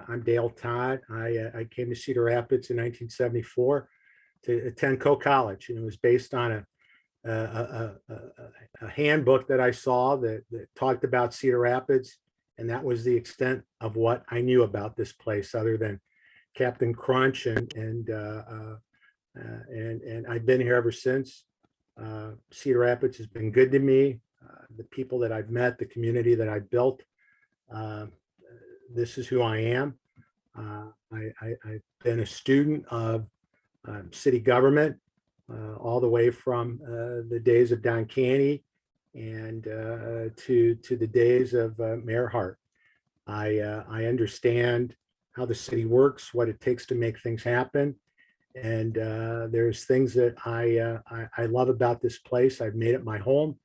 I'm Dale Todd. I came to Cedar Rapids in 1974 to attend Coe College, and it was based on a handbook that I saw that talked about Cedar Rapids, and that was the extent of what I knew about this place, other than Captain Crunch, and I've been here ever since. Cedar Rapids has been good to me. The people that I've met, the community that I've built. This is who I am. I've been a student of city government all the way from the days of Don Caney and to the days of Mayor Hart. I understand how the city works, what it takes to make things happen. And there's things that I love about this place. I've made it my home,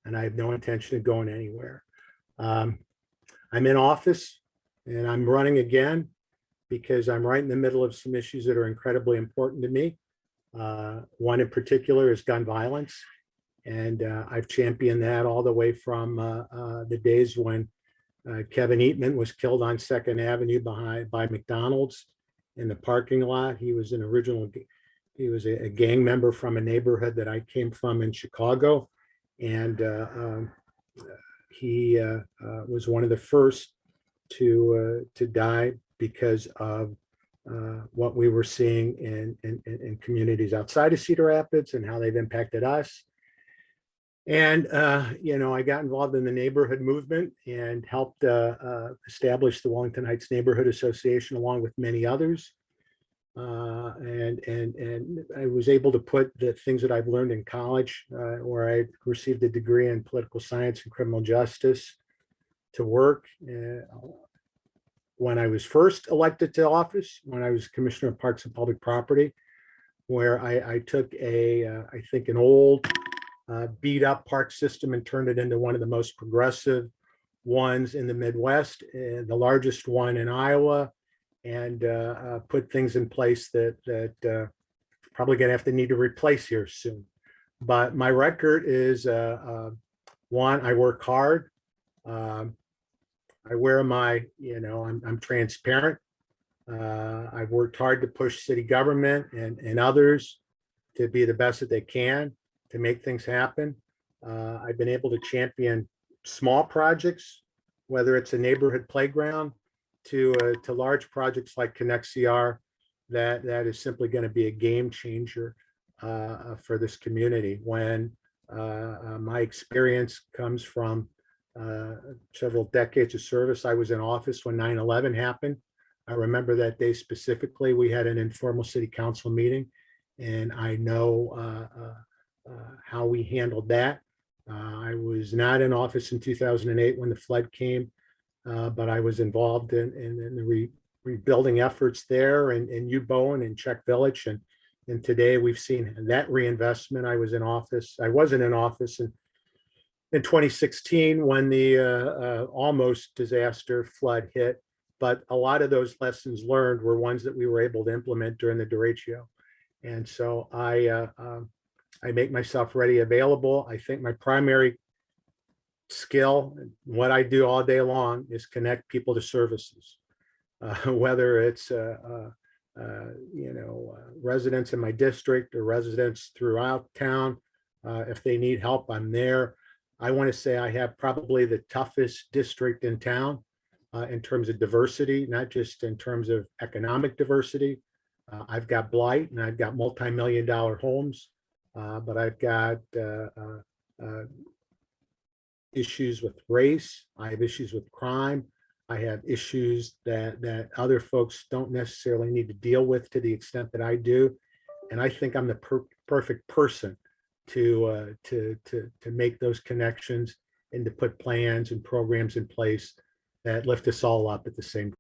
and I have no intention of going anywhere. I'm in office, and I'm running again because I'm right in the middle of some issues that are incredibly important to me. One in particular is gun violence, and I've championed that all the way from the days when Kevin Eatman was killed on 2nd Avenue by McDonald's in the parking lot. He was a gang member from a neighborhood that I came from in Chicago, and he was one of the first to die because of what we were seeing in communities outside of Cedar Rapids and how they've impacted us. And, I got involved in the neighborhood movement and helped establish the Wellington Heights Neighborhood Association, along with many others. And I was able to put the things that I've learned in college, where I received a degree in political science and criminal justice, to work. When I was first elected to office, when I was Commissioner of Parks and Public Property, where I took I think an old beat up park system and turned it into one of the most progressive ones in the Midwest, the largest one in Iowa, and put things in place that probably going to have to need to replace here soon. But my record is one, I work hard. I wear my, I'm transparent. I've worked hard to push city government and others to be the best that they can to make things happen. I've been able to champion small projects, whether it's a neighborhood playground to large projects like Connect CR, that is simply going to be a game changer for this community. When my experience comes from several decades of service. I was in office when 9/11 happened. I remember that day specifically. We had an informal city council meeting, and I know how we handled that. I was not in office in 2008 when the flood came, but I was involved in the rebuilding efforts there in New Bowen and Czech Village. And today we've seen that reinvestment. I wasn't in office in 2016 when the almost disaster flood hit, but a lot of those lessons learned were ones that we were able to implement during the derecho. And so I make myself ready, available. I think my primary skill, what I do all day long, is connect people to services, whether it's residents in my district or residents throughout town. If they need help, I'm there. I want to say I have probably the toughest district in town in terms of diversity, not just in terms of economic diversity. I've got blight and I've got multi-million-dollar homes, but I've got issues with race. I have issues with crime. I have issues that other folks don't necessarily need to deal with to the extent that I do. And I think I'm the perfect person to make those connections and to put plans and programs in place that lift us all up at the same